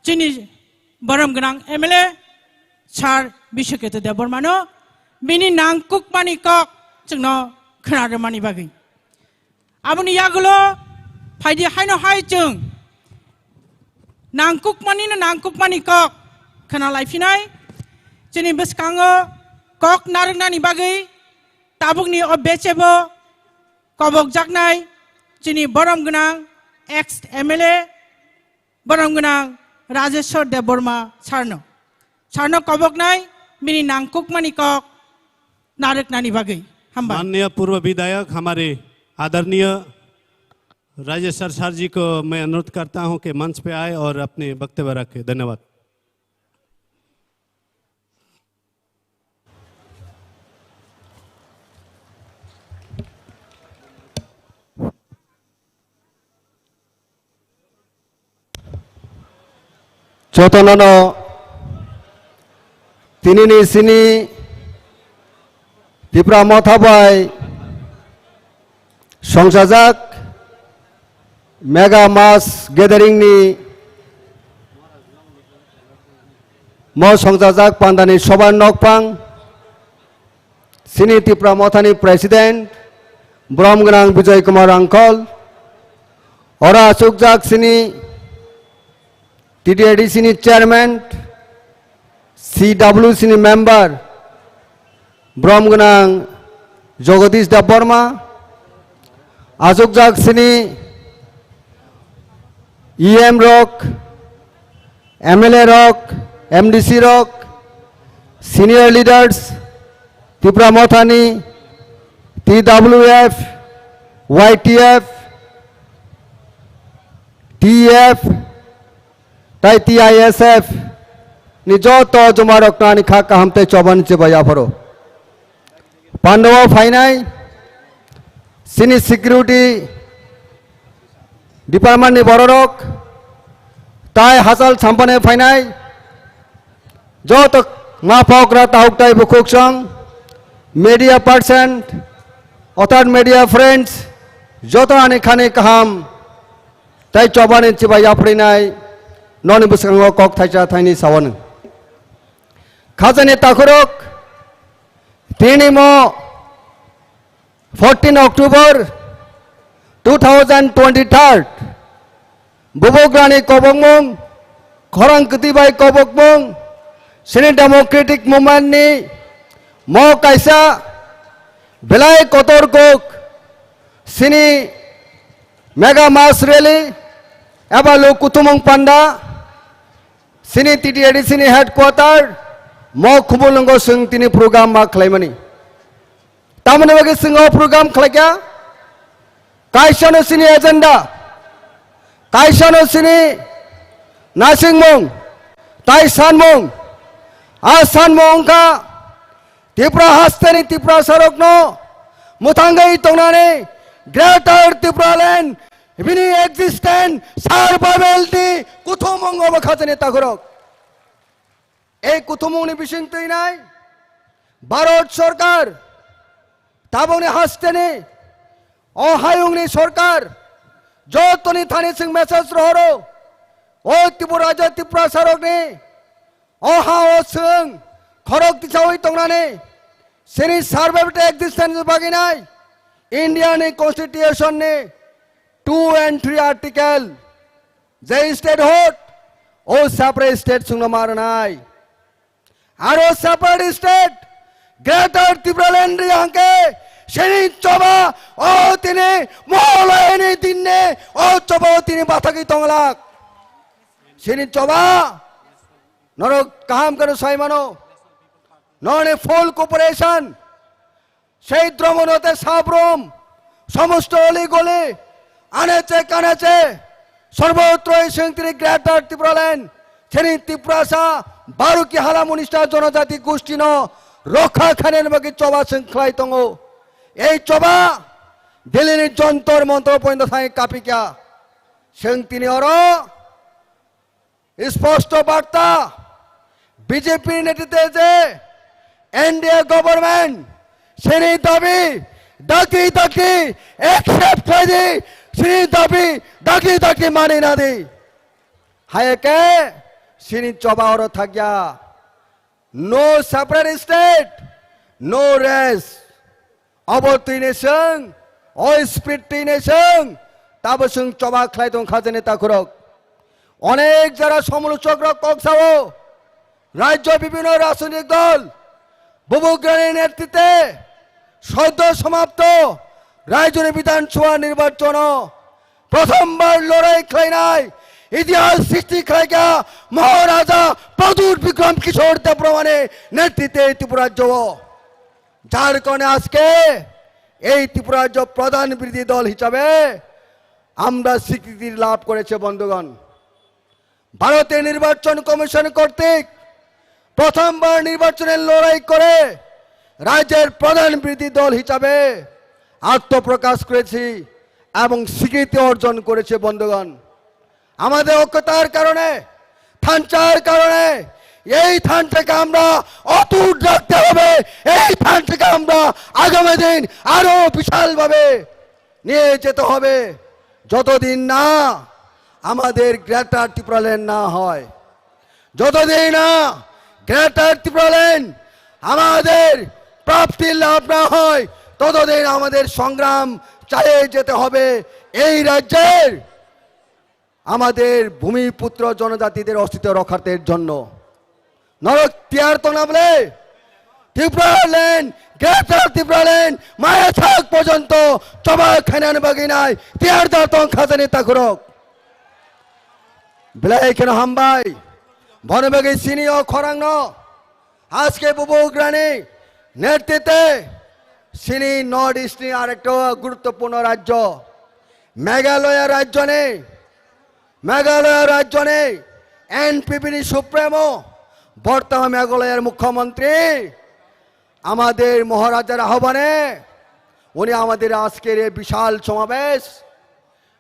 जोंनि बरम गोनां एमएलए सार बिश्वकेतु देबबर्मानो बिनि नांकुकमानि कक जोंनो खोनादोंमानि बागै आबुनि यागुलो फायदि हायनो हाय जों नांकुकमानि कक खोनालायफिनाय जोंनि बेसखाङो कक नारंनानि बागै ताबुकनि बेचेबो कबक जागनाय जोंनि बरम गोनां एक्स एमएलए बरम गोनां राजेश्वर देबबर्मा सारनो कबकनाय बिनि नांकुकमानि कक नारकनानि बागै माननीय पूर्व विधायक हमारे आदरणीय राजेश्वर सर जी को मैं अनुरोध करता हूं कि मंच पे आए और अपने वक्तव्य रखें। धन्यवाद। चौथननो तिनिनि सिनी त्रिपुरा मथाबाय संसाजाक मेगा मास गेदारिंग नि म संसाजाक पांडानि सभा नकपां सिनी त्रिपुरा मथानि प्रेसिडेंट ब्रह्मगोनां विजय कुमार आंकल अरा सुकजाक सिनी TDADC नि चेयरमैन CWC नि मेंबर ब्रह्मगोनां जगदीश देबबर्मा आजुकजाक सिनी EM रक MLA रक MDC रक सीनियर लीडर्स त्रिपुरा मथानी TWF YTF TF ताई TISF निजो तो जुमारक नानी खा हमते चौबन से बया फरो पांडव फाइनाई सिनी सिक्योरिटी डिपार्टमेंट नि बररक ताई हासल संपने फाइनाई जो तो माफकरा ताउकताई बुकुक्संग मीडिया पर्सन अथार मीडिया फ्रेंड्स जो तो आने खाने कहम ताई चौबन से बया फरिनाई नॉन बुसंगो कॉक थाइचा थाइनी सावन खाजने ताखुरक तीनिमो 14 अक्टूबर 2023 बुबोग्रानी कबकमुं खरंग कतिबाई कबकमुं सिनी डेमोक्रेटिक मूवमेंट नि मो कायसा बेलाय कतरकोक सिनी मेगा मास रैली एबा लो कुतुमुं पांडा सिनी TDADC नि हेडक्वार्टर मो खुबुलंगो सिंह तिनी प्रोग्राम मा खलायमनि तामने बगे सिंह प्रोग्राम खलायगा कायसानो सिनी एजेंडा कायसानो सिनी नासिंगमुं ताई सानमुं आ सानमुं का त्रिपुरा हास्तेनि त्रिपुरा सरकनो मुथांगै तंनानै ग्रेटर त्रिपुरा लैंड बिनी एक्जिस्टेंस सार्भाइवेलिटी कुथुमुंग बखाजने तागरक এই কুতুমুনি বিশিংতই নাই ভারত সরকার তাবনি হাসতেনি অহায়ুংনি সরকার যতনি থানি সিং মেসেজ রহরো ও ত্রিপুরা রাজ্য ত্রিপুরা সরকনি অহা ও সিং খরক দিছাওই তংনানি সিনি সার্ভাইভেলিটি এক্সিস্টেন্স বাগিনাই ইন্ডিয়ান কনস্টিটিউশন नि 2 and 3 आर्टिकल जे स्टेट होट ओ सेपरेट स्टेट सुंग मारनाय आरो separate state greater Tripura land रियांके शेनी चोबा ओ तिने मोहलयनि दिनने ओ चोबा तिने बाथाकी तंगलाक शेनी चोबा नरो काम करो साइमानो नने फुल कोऑपरेशन সেই দ্রমনতে সাবরম সমস্ত অলি গলি আনেছে কানেছে সর্বত্রই সিংত্রি গ্রেটার ত্রিপুরা লैंड সেনি ত্রিপুরা সা বারো কি হালা মনিষ্ঠা জনজাতি গোষ্ঠী ন রক্ষা খানের বাকি চবা শৃঙ্খলাই তঙ্গ এই চবা দিল্লির যন্তর মন্ত্র পর্যন্ত থাই কাপিকা সিংতিনি অর স্পষ্ট বার্তা বিজেপি নেতৃত্বে যে এনডিএ গভর্নমেন্ট সেনি দাবি ডাকি ডাকি एक्सेप्ट कर दी श्री दाबी डाकी डाकी माने ना दी हाय के sini coba oro thakya no separate state no race abo tine sung oi spirit tine sung tabo sung coba khlai tong khajane takurok অনেক যারা সমালোচকরা কক্সাও রাজ্য বিভিন্ন রাজনৈতিক দল বুবুগ্রানের নেতৃত্বে সদ্য সমাপ্ত রায়জনী বিধানসভা নির্বাচন প্রথমবার লড়াই খেলায় ইতিহাস সৃষ্টি খেলা মহারাজা প্রদূর বিক্রম কিশোর দেববর্মানের নেতৃত্বে ত্রিপুরা রাজ্য যার কারণে আজকে এই ত্রিপুরা রাজ্য প্রধান বিরোধী দল হিসাবে আমরা স্বীকৃতি লাভ করেছে বন্ধুগণ ভারতের নির্বাচন কমিশন কর্তৃক প্রথমবার নির্বাচনের লড়াই করে রাজ্যের প্রধান বিরোধী দল হিসাবে আত্মপ্রকাশ করেছি এবং স্বীকৃতি অর্জন করেছে বন্ধুগণ আমাদের ঐক্যতার কারণে থানচার কারণে এই থানটাকে আমরা অটুট রাখতে হবে এই থানটাকে আমরা আগামী দিন আরো বিশালভাবে নিয়ে যেতে হবে যতদিন না আমাদের গ্রেটার ত্রিপুরাল্যান্ড না হয় যতদিন না গ্রেটার ত্রিপুরাল্যান্ড আমাদের প্রাপ্তির লাভ না হয় ততদিন আমাদের সংগ্রাম চালিয়ে যেতে হবে এই রাজ্যের আমাদের ভূমিপুত্র জনজাতিদের অস্তিত্ব রক্ষার জন্য নরক তিয়ার তো না বলে ত্রিপুরাল্যান্ড গ্রেটার ত্রিপুরাল্যান্ড মায়া থাক পর্যন্ত চবা খানান বাগিনায় তিয়ার দাতং খাজানি তাকুরক বেলায় কেন হামবাই বনবাগী সিনিয় খরাং আজকে বুবুগ্রানে নেতৃত্বে সিনি নর্থ ইস্ট আরেকটা গুরুত্বপূর্ণ রাজ্য মেঘালয় রাজ্য নেই এনপিপি সুপ্রিমো বর্তমান মেঘালয়ের মুখ্যমন্ত্রী আমাদের মহারাজার আহ্বানে উনি আমাদের আজকের এই বিশাল সমাবেশ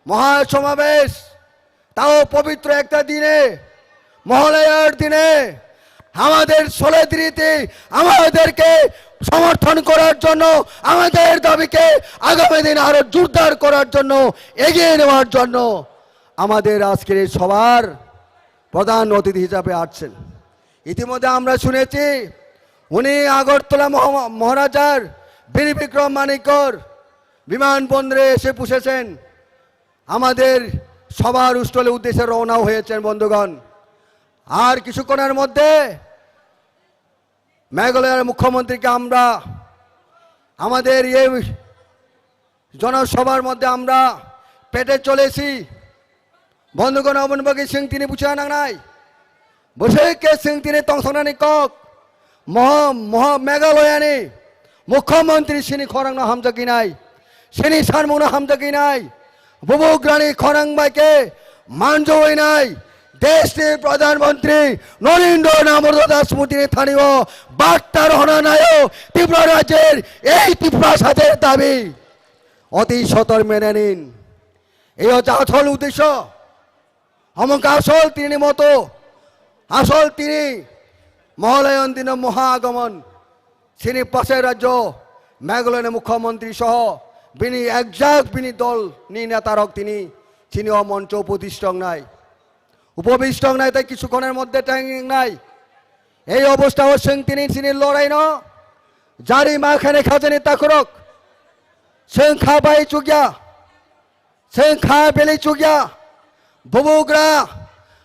মহাসমাবেশ তাও পবিত্র একটা দিনে মহালয়ার দিনে আমাদের সোলেদ্রিতে আমাদেরকে সমর্থন করার জন্য আমাদের দাবিকে আগামী দিন আরো জোরদার করার জন্য এগিয়ে নেওয়ার জন্য আমাদের আজকের এই সবার প্রধান অতিথি হিসাবে আসছেন ইতিমধ্যে আমরা শুনেছি উনি আগরতলা মহারাজার বীর বিক্রম মানিকর বিমানবন্দরে এসে পুষেছেন আমাদের সবার উষ্টলের উদ্দেশ্যে রওনা হয়েছেন বন্ধুগণ আর কিছুক্ষণের মধ্যে মেঘালয়ের মুখ্যমন্ত্রীকে আমরা আমাদের এই জনসভার মধ্যে আমরা পেটে চলেছি বন্ধুগণ অবনবাগী সিং তিনি বুঝে নাই বসে কে সিং তিনি তংসনানি কক মেঘালয়ানি মুখ্যমন্ত্রী সিনি খরাং হামজাকি নাই সিনি সানমুন হামজাকি নাই বুবুগ্রানি খরাং বাইকে মানজই নাই দেশের প্রধানমন্ত্রী নরেন্দ্র দামোদর দাস মোদীর স্থানীয় বার্তার হনা নাই ত্রিপুরা রাজ্যের এই ত্রিপুরা সাথের দাবি অতি সতর মেনে নিন এই হচ্ছে আসল উদ্দেশ্য অমুক আসল তিনি মতো আসল তিনি মহালয়ন দিন মহা আগমন তিনি পাশের রাজ্য মেঘালয়ের মুখ্যমন্ত্রী সহ বিনি একজাক বিনি দল নি নেতারক তিনি মঞ্চ উপবিষ্ট নাই তাই কিছুক্ষণের মধ্যে ট্যাঙ্গিং নাই এই অবস্থা অবশ্যই তিনি লড়াই জারি মাখানে খাজানি তাকুরক সিং খা বাই চুকিয়া সিং খা বেলি চুকিয়া বুবুগ্রা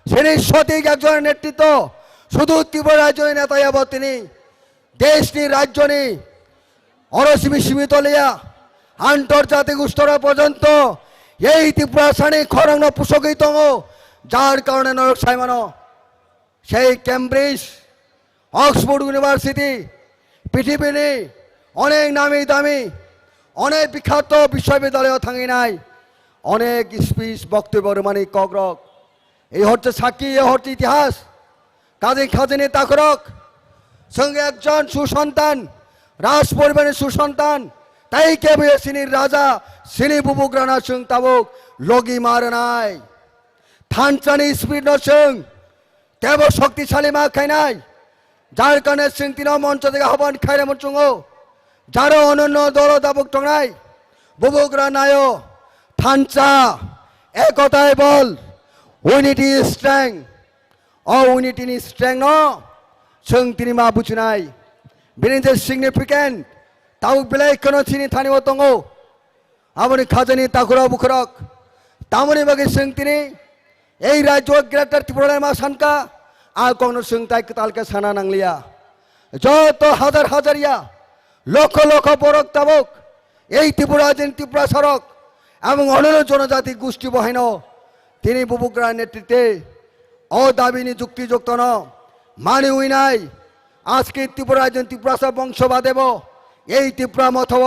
তিনি সঠিক একজনের নেতৃত্ব শুধু ত্রিপুরা রাজ্যের নেতা যাব তিনি দেশনি রাজ্যনি অরসীমি সীমিত লিয়া আন্তর্জাতিক স্তর পর্যন্ত এই ত্রিপুরা শ্রেণী খরং পোষকিত যার কারণে নরক সাইমানো সেই কেমব্রিজ অক্সফোর্ড ইউনিভার্সিটি পৃথিবীর অনেক নামি দামি অনেক বিখ্যাত বিশ্ববিদ্যালয় থাকি নাই অনেক স্পিচ বক্তব্য মানে কগ্রক এই হচ্ছে সাক্ষী এ হচ্ছে ইতিহাস কাজী খাজানি তাকরক সঙ্গে একজন সুসন্তান রাজ পরিবারের সুসন্তান তাই কে সিনির রাজা সিনি বুবুগ্রানা সিং তাবুক লগি মার নাই থানচানি স্পিড সিং কেব শক্তিশালী মা খাই নাই যার কারণে সিং তিন মঞ্চ থেকে আহ্বান খাইরে মঞ্চুঙ্গ যারও অনন্য দল দাবুক টংনাই বুবুগ্রা নায় থানচা একতায় বল unity strength unity strength no sung tini ma buchunai bini je significant tau belai kono sini thani otongo amoni khajani takura bukhrak tamoni bagi sung tini ei rajyo greater tripura ma sanka a kono sung tai katalke sana nanglia joto হাজার হাজারিয়া লক্ষ লক্ষ বরক তাবক এই ত্রিপুরা সড়ক এবং অন্যান্য জনজাতি গোষ্ঠী বহাইন তিনি বুবুগ্রার নেতৃত্বে অদাবিনী যুক্তিযুক্ত ন মানি উইনাই আজকে ত্রিপুরা বংশবাদেব এই ত্রিপুরা মথব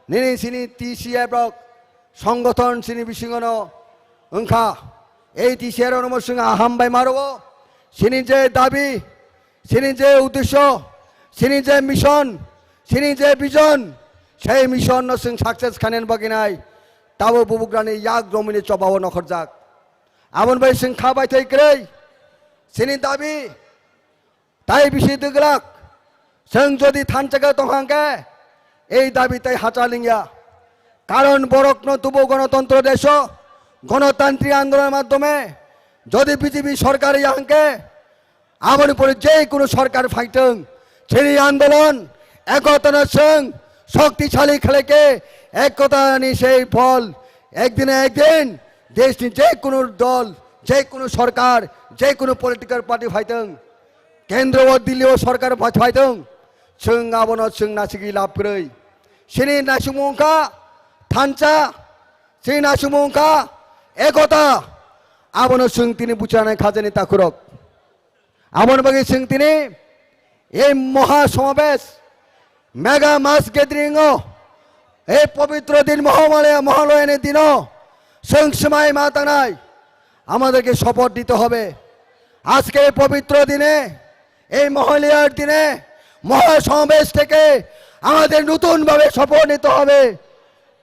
নিনি সিনি টিসিএফ সংগঠন সিনি বিশিঙ্গন ওংখা এই টিসিএর অনুমোদন সঙ্গে হামবাই মারব সিনি যে দাবি সিনি যে উদ্দেশ্য সিনি যে মিশন সিনি যে ভিজন সেই মিশন নসিং সাকসেস খানেন বাগিনাই তাবো বুবুগ্রানি ইয়াক গ্রমিনি চবাও নখরজাক আমন বাই সিং খাবাই থাইক্রেই সিনি দাবি তাই বিশি দিগলাক সিং যদি থানচাকে তখাঙ্কে এই দাবি তাই হাচালিঙ্গা কারণ বরকন তুবো গণতন্ত্র দেশ গণতান্ত্রিক আন্দোলনের মাধ্যমে যদি বিজেপি সরকার ইয়াঙ্কে আমার উপরে যে কোনো সরকার ফাইটং সেই আন্দোলন একতার সঙ্গ শক্তিশালী খেলেকে একতা নি সেই ফল একদিনে একদিন দেশ যে কোনো দল যে কোনো সরকার যে কোনো পলিটিক্যাল পার্টি ফাইটং কেন্দ্র ও দিল্লি ও সরকার ফাইটং সঙ্গ আবন সঙ্গ নাসিকি লাভ করে সেই নাসিমুখা থানচা সেই নাসিমুখা একতা আবন সঙ্গ তিনি বুচানে খাজানি তাকুরক আমন বাকি সিং তিনি এই মহা সমাবেশ মেগা মাস গ্যাদারিং এই পবিত্র দিন মহালয়ানের দিন সিং সময় মাতানাই আমাদেরকে শপথ দিতে হবে আজকে এই পবিত্র দিনে এই মহালয়ার দিনে মহা সমাবেশ থেকে আমাদের নতুনভাবে শপথ নিতে হবে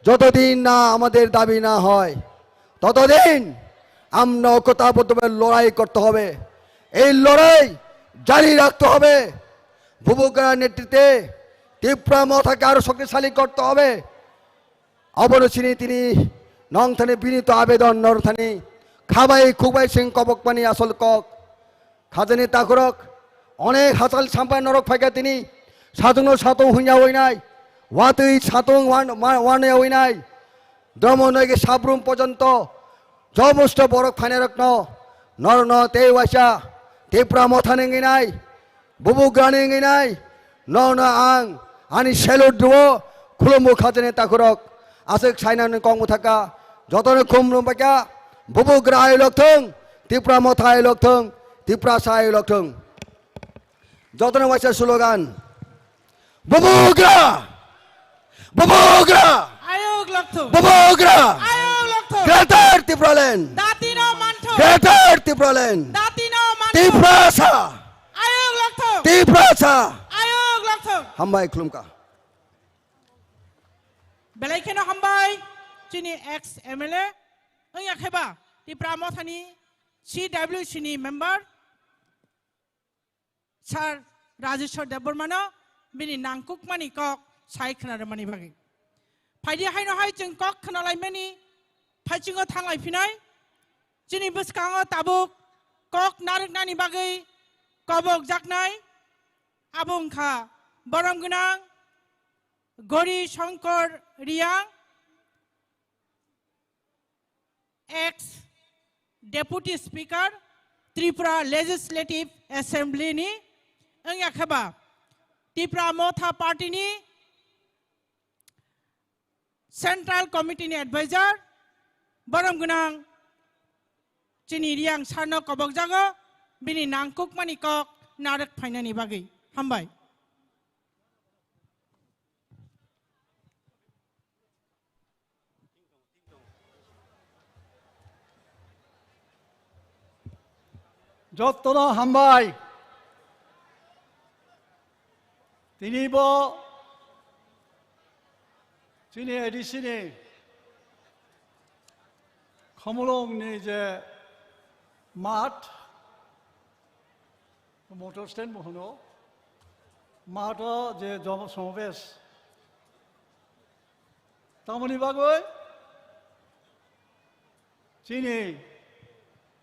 যতদিন না আমাদের দাবি না হয় ততদিন আমরা ঐক্যতাবদ্ধভাবে লড়াই করতে হবে এই লড়াই জারি রাখতে হবে বুবুগ্রার নেতৃত্বে ত্রিপুরা মথাকে আরো শক্তিশালী করতে হবে অবরোচিনী তিনি নংথানে বিনীত আবেদন নরথানি খাবাই খুবাই সিং কবক পানি আসল কক খাজানি তাকরক অনেক হাসাল সাম্পায় নরক ফাইকা তিনি সাতং সাতং হুইয়া হইনাই ওয়াতুই সাতং ওয়ানে হইনাই দ্রমনয়কে সাবরুম পর্যন্ত সমস্ত বরক ফাইনে রত্ন নরন তে ওয়াসা ত্রিপুরা মথানে নাই বুবুগ্রানে নাই নন আং আনি সেলুট দিব খুলমু খাজানে তাকরক আসে সাইনান কম থাকা যতনে খুমলুম পাকা বুবুগ্রা আয় লক্ষং ত্রিপুরা মথা আয় লক্ষং ত্রিপুরা সায় লক্ষং যতনে ওয়াসা স্লোগান বুবুগ্রা বুবুগ্রা আয়োগ লক্ষ বুবুগ্রা আয়োগ লক্ষ গ্রেটার ত্রিপুরাল্যান্ড দাতিনো মানথ গ্রেটার ত্রিপুরাল্যান্ড দাতিনো মানথ ত্রিপুরা সা আয়োগ লক্ষ ত্রিপুরা সা আয়োগ লক্ষ হামবাই খুলুমকা বেলাইখেনো হামবাই চিনি এক্স এমএলএ ওইয়া খেবা ত্রিপুরা মথানি সিডব্লিউসি नि मेंबर सार राजेश्वर देबबर्मानो बिनि नांकुकमानि कक साइ खोनादोंमानि बागै फाइदि हायनो हाय जों कक खोनालायमानि फाइचिङो थांलायफिनाय जोंनि बोसकाङो ताबुक कक नारकनानि बागै कबक जाकनाय आबुंखा बरम गोनां गौरी शंकर रियां x deputy speaker Tripura legislative assembly नि ओंया खबा त्रिपुरा मोथा पार्टी नि सेंट्रल कमिटी नि एडवाइजर बरम गोनां चिनि रियां सारनो कबक जागो बिनि नांकुकमानि कक नारक फाइनानि बागै हामबाय যত্ন হামবাই তিনিব চিনি এডিসিনি খমলংনি যে মাঠ মটর স্ট্যান্ড মহনো মাঠ যে সমাবেশ তামনি বাগৈ চিনি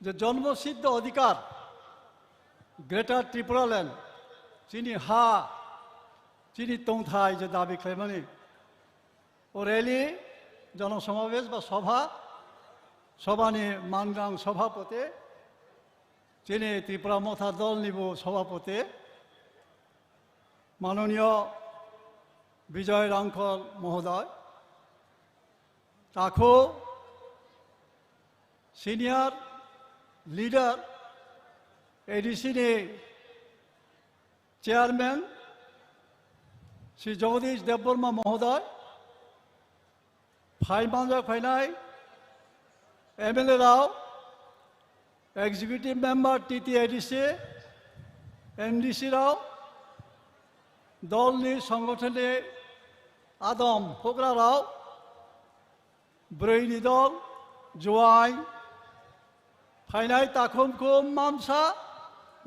যে জন্মসিদ্ধ অধিকার গ্রেটার ত্রিপুরাল্যান্ড চিনি হা চিনি তংথাই যে দাবি খাইমানি ও র্যালি জনসমাবেশ বা সভা সভানি মানগাং সভাপতি চিনি ত্রিপুরা মথা দল নিব সভাপতি মাননীয় বিজয় রাংখল মহোদয় তাকো সিনিয়র লিডার এডিসিনি চেয়ারম্যান শ্রী জগদীশ দেববর্মা মহোদয় ফাইমানজা ফাইনাই এমএলএ রাও এক্সিকিউটিভ মেম্বার টিটিআইডিসি এমডিসি রাও দলনি সংগঠনে আদম ফোকরা রাও ব্রৈনি দল জোয়াই ফাইনাই তাখুমকুম মামসা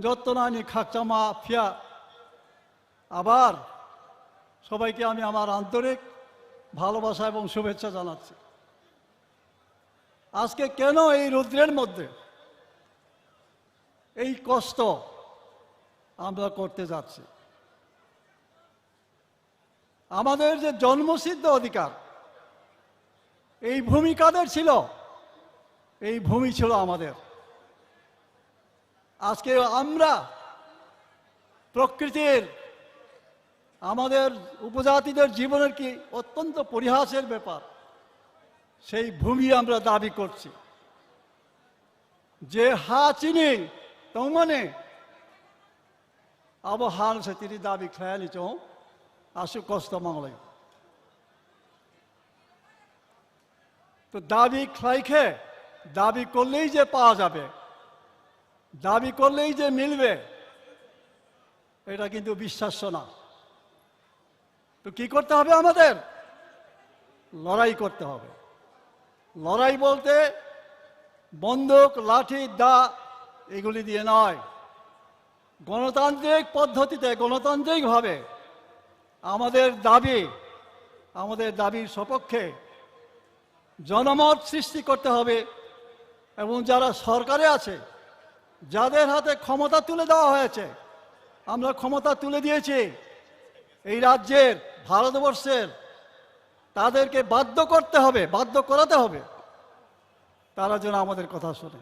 যত্তনানি খাকচামা ফিয়া আবার সবাইকে আমি আমার আন্তরিক ভালোবাসা এবং শুভেচ্ছা জানাচ্ছি। আজকে কেন এই রৌদ্রের মধ্যে এই কষ্ট আমরা করতে যাচ্ছি? আমাদের যে জন্মসিদ্ধ অধিকার, এই ভূমি কাদের ছিল? এই ভূমি ছিল আমাদের। আজকে আমরা প্রকৃতির আমাদের উপজাতিদের জীবনের কি অত্যন্ত পরিহাসের ব্যাপার, সেই ভূমি আমরা দাবি করছি। যে হা চিনি তমনে আব হান সে তিনি দাবি খেয়ালি চৌ আসু কষ্ট মাংলাই তো দাবি খাইখে দাবি করলেই যে পাওয়া যাবে, দাবি করলেই যে মিলবে, এটা কিন্তু বিশ্বাস্য না। তো কি করতে হবে? আমাদের লড়াই করতে হবে। লড়াই বলতে বন্দুক লাঠি দা এগুলি দিয়ে নয়, গণতান্ত্রিক পদ্ধতিতে গণতান্ত্রিকভাবে আমাদের দাবির সপক্ষে জনমত সৃষ্টি করতে হবে। এবং যারা সরকারে আছে, যাদের হাতে ক্ষমতা তুলে দেওয়া হয়েছে, আমরা ক্ষমতা তুলে দিয়েছি এই রাজ্যের, ভারতবর্ষের, তাদেরকে বাধ্য করতে হবে, বাধ্য করাতে হবে তারা যেন আমাদের কথা শোনে।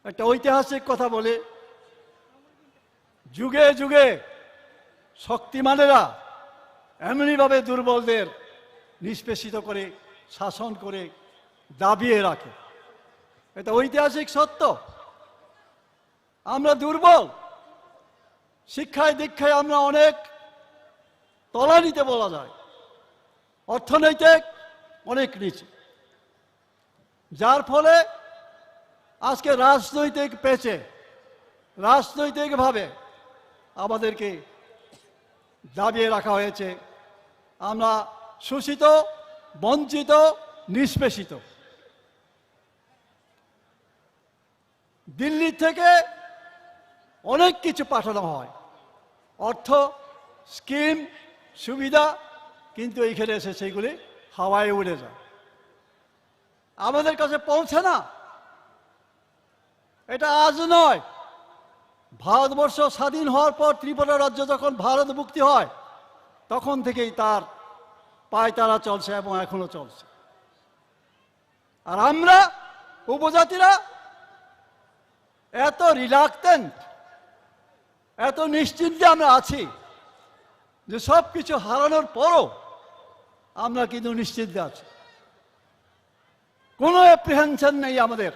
একটা ঐতিহাসিক কথা বলে, যুগে যুগে শক্তিমানেরা এমনিভাবে দুর্বলদের নিষ্পেষিত করে, শাসন করে, দাবিয়ে রাখে। এটা ঐতিহাসিক সত্য। আমরা দুর্বল, শিক্ষায় দীক্ষায় আমরা অনেক তলানিতে বলা যায়, অর্থনৈতিক অনেক নিচে, যার ফলে আজকে রাজনৈতিক পেচে রাজনৈতিকভাবে আমাদেরকে দাবিয়ে রাখা হয়েছে। আমরা শোষিত, বঞ্চিত, নিষ্পেষিত। দিল্লি থেকে অনেক কিছু পাঠানো হয়, অর্থ, স্কিম, সুবিধা, কিন্তু এইখানে এসে সেইগুলি হাওয়ায় উড়ে যায়, আমাদের কাছে পৌঁছে না। এটা আজ নয়, ভারতবর্ষ স্বাধীন হওয়ার পর ত্রিপুরা রাজ্য যখন ভারত মুক্তি হয় তখন থেকেই তার পায়তারা চলছে এবং এখনো চলছে। আর আমরা উপজাতিরা এত রিলাক্টেন্ট, এত নিশ্চিন্তে আমরা আছি যে সব কিছু হারানোর পরও আমরা কিন্তু নিশ্চিন্তে আছি, কোনো অ্যাপ্রিহেনশন নেই আমাদের।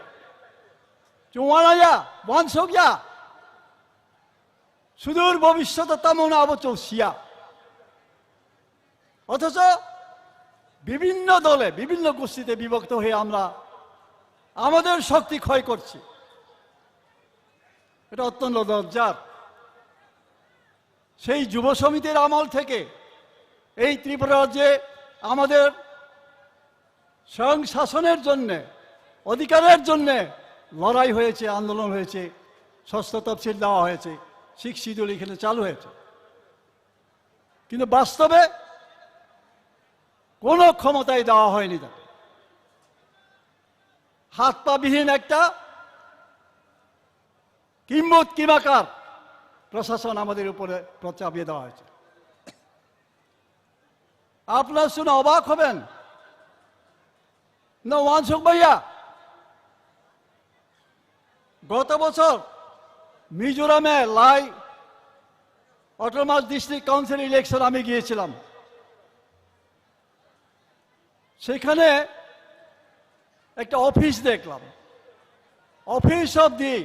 চুয়ানায়া বনসকিয়া সুদূর ভবিষ্যতে তেমন আবচৌসিয়া। অথচ বিভিন্ন দলে, বিভিন্ন গোষ্ঠীতে বিভক্ত হয়ে আমরা আমাদের শক্তি ক্ষয় করছি। এটা অত্যন্ত লজ্জার। সেই যুব সমিতির আমল থেকে এই ত্রিপুরা রাজ্যে আমাদের স্বয়ং শাসনের জন্যে, অধিকারের জন্যে লড়াই হয়েছে, আন্দোলন হয়েছে, ষষ্ঠ তফসিল দেওয়া হয়েছে, শিখ শিডিউল এখানে চালু হয়েছে। কিন্তু বাস্তবে কোনো ক্ষমতাই দেওয়া হয়নি। তা হাত পা বিহীন একটা কিম্বুত কিমাকার প্রশাসন আমাদের উপরে চাপিয়ে দেওয়া হয়েছে। আপনারা শুনে অবাক হবেন না ওয়ানসুক ভাইয়া, গত বছর মিজোরামে Lai autonomous district council election আমি গিয়েছিলাম। সেখানে একটা অফিস দেখলাম, office of the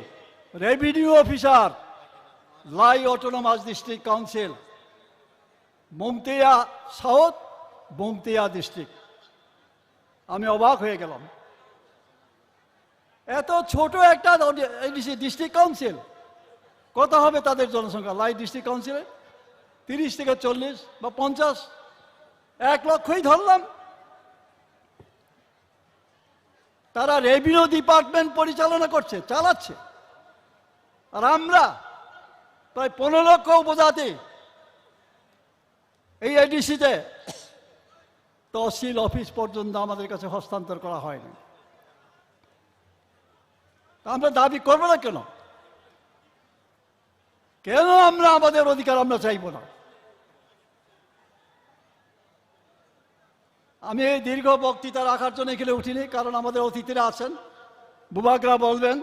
revenue officer Lai autonomous district council, মমতিয়া সাউথ, মমতিয়া ডিস্ট্রিক্ট। আমি অবাক হয়ে গেলাম, এত ছোট একটা ডিস্ট্রিক্ট কাউন্সিল, কত হবে তাদের জনসংখ্যা? লাই ডিস্ট্রিক্ট কাউন্সিলে 30 থেকে 40 বা 50, 1 লক্ষই ধরলাম। তারা রেভিনিউ ডিপার্টমেন্ট পরিচালনা করছে, চালাচ্ছে। আর আমরা প্রায় 15 লক্ষ উপজাতি এই এডিসিতে তহসিল অফিস পর্যন্ত আমাদের কাছে হস্তান্তর করা হয়নি। আমরা দাবি করবো না কেন? কেন আমরা আমাদের অধিকার আমরা চাইব না? আমি এই দীর্ঘ বক্তৃতা রাখার জন্য এখানে উঠিনি, কারণ আমাদের অতিথিরা আছেন, বুবাকরা বলবেন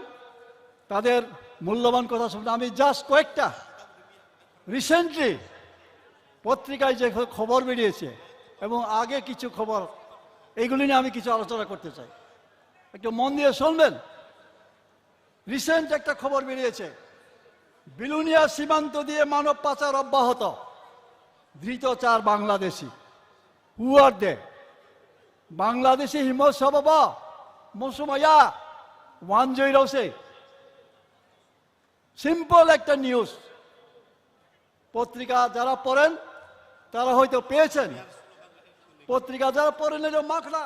তাদের মূল্যবান কথা শুনতে। আমি জাস্ট কয়েকটা রিসেন্টলি পত্রিকায় যে খবর বেরিয়েছে এবং আগে কিছু খবর, এইগুলি নিয়ে আমি কিছু আলোচনা করতে চাই, একটু মন দিয়ে শুনবেন। রিসেন্ট একটা খবর বেরিয়েছে, বিলুনিয়া সীমান্ত দিয়ে মানব পাচার অব্যাহত, ধৃত 4 বাংলাদেশি। হু আর দে? বাংলাদেশি হিমত সবাব মৌসুমাইয়া 106। সিম্পল একটা নিউজ, পত্রিকা যারা পড়েন তারা হয়তো পেয়েছেন, পত্রিকা যারা পড়েন এর মাখনা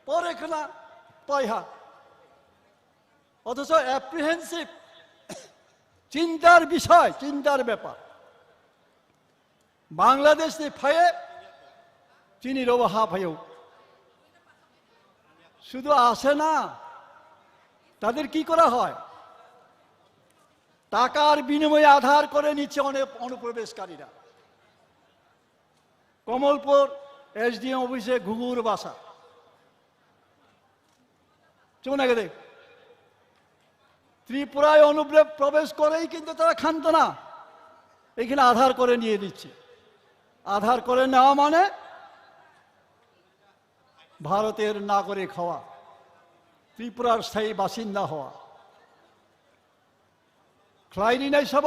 পরে খানা পয়হা, অথচ অ্যাপ্রিহেন্সিভ, চিন্তার বিষয়, চিন্তার ব্যাপার। বাংলাদেশ ফায়ে চিনি রোবা হা ফাইও শুধু আসে না, তাদের কি করা হয়? টাকার বিনিময়ে আধার করে নিচ্ছে অনেক অনুপ্রবেশকারীরা। কমলপুর এসডিএম অফিসে ঘুঘুর বাসা, চলে গেলে ত্রিপুরায় অনুপ্রবেশ করেই কিন্তু তারা খান্ত না, এখানে আধার করে নিয়ে দিচ্ছে। আধার করে নেওয়া মানে ভারতের নাগরিক হওয়া, ত্রিপুরার স্থায়ী বাসিন্দা হওয়া। খ্লাইনি নাই সব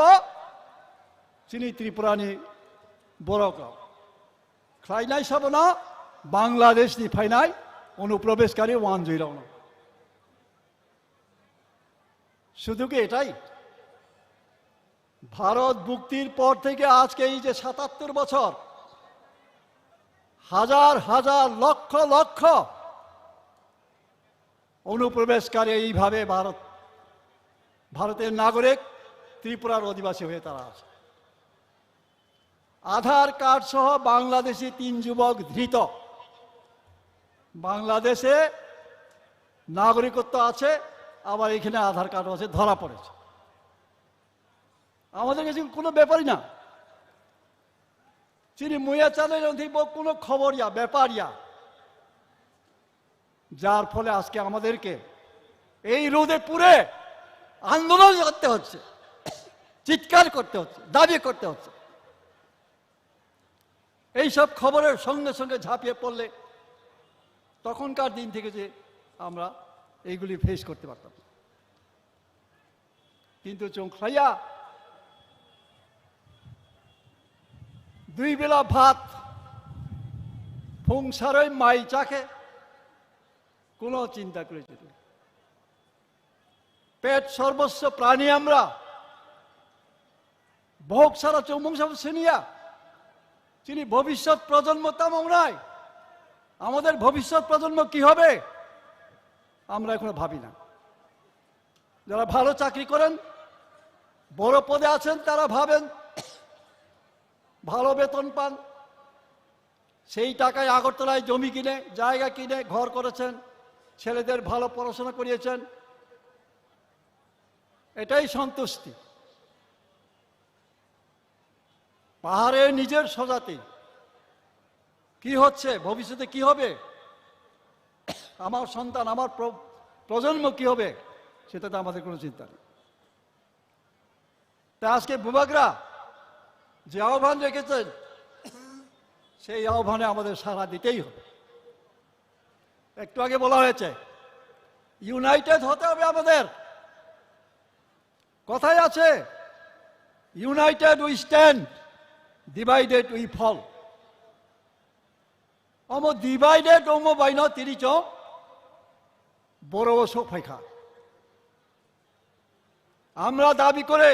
চিনি ত্রিপুরানি বড়ক খ্লাই নাই সব না বাংলাদেশ নি ফাইনাই অনুপ্রবেশকারী 109। শুধু কি এটাই? ভারত মুক্তির পর থেকে আজকে এই যে 77 বছর, হাজার হাজার লক্ষ লক্ষ অনুপ্রবেশকারী এইভাবে ভারতের নাগরিক ত্রিপুরার অধিবাসী হয়ে তারা আছে। আধার কার্ড সহ বাংলাদেশি 3 যুবক ধৃত। বাংলাদেশে নাগরিকত্ব আছে, আবার এখানে আধার কার্ড আছে, ধরা পড়েছে। আমাদের কাছে কোনো ব্যাপারই না, চিনি মুয়া চালের অধিক কোনো খবরিয়া ব্যাপারিয়া, যার ফলে আজকে আমাদেরকে এই রোদে পুরে আন্দোলন করতে হচ্ছে, চিৎকার করতে হচ্ছে, দাবি করতে হচ্ছে। এইসব খবরের সঙ্গে সঙ্গে ঝাঁপিয়ে পড়লে তখনকার দিন থেকে যে আমরা এইগুলি ফেস করতে পারতাম, কিন্তু চোখলাইয়া 2 বেলা ভাত সংসারে মাই চাকে কোনো চিন্তা করেছে। পেট সর্বস্ব প্রাণী আমরা, ভোগ সারা চৌমংসা শ্রেণিয়া তিনি ভবিষ্যৎ প্রজন্ম তামাও নাই। আমাদের ভবিষ্যৎ প্রজন্ম কি হবে আমরা এখনো ভাবি না। যারা ভালো চাকরি করেন, বড় পদে আছেন, তারা ভাবেন ভালো বেতন পান, সেই টাকায় আগরতলায় জমি কিনে, জায়গা কিনে ঘর করেছেন, ছেলেদের ভালো পড়াশোনা করিয়েছেন। এটাই সন্তুষ্টি। পাহাড়ের নিজের স্বজাতি কি হচ্ছে, ভবিষ্যতে কি হবে, আমার সন্তান, আমার প্রজন্ম কি হবে, সেটাতে আমাদের কোনো চিন্তা নেই। তা আজকে বুবাগরা যে আহ্বান রেখেছেন, সেই আহ্বানে আমাদের সাড়া দিতেই হবে। একটু আগে বলা হয়েছে ইউনাইটেড হতে হবে আমাদের। কথাই আছে, united we stand, divided we fall. অম ডিভাইডেড অম বাইন তিরিচ বড় শোক ফাইখা। আমরা দাবি করে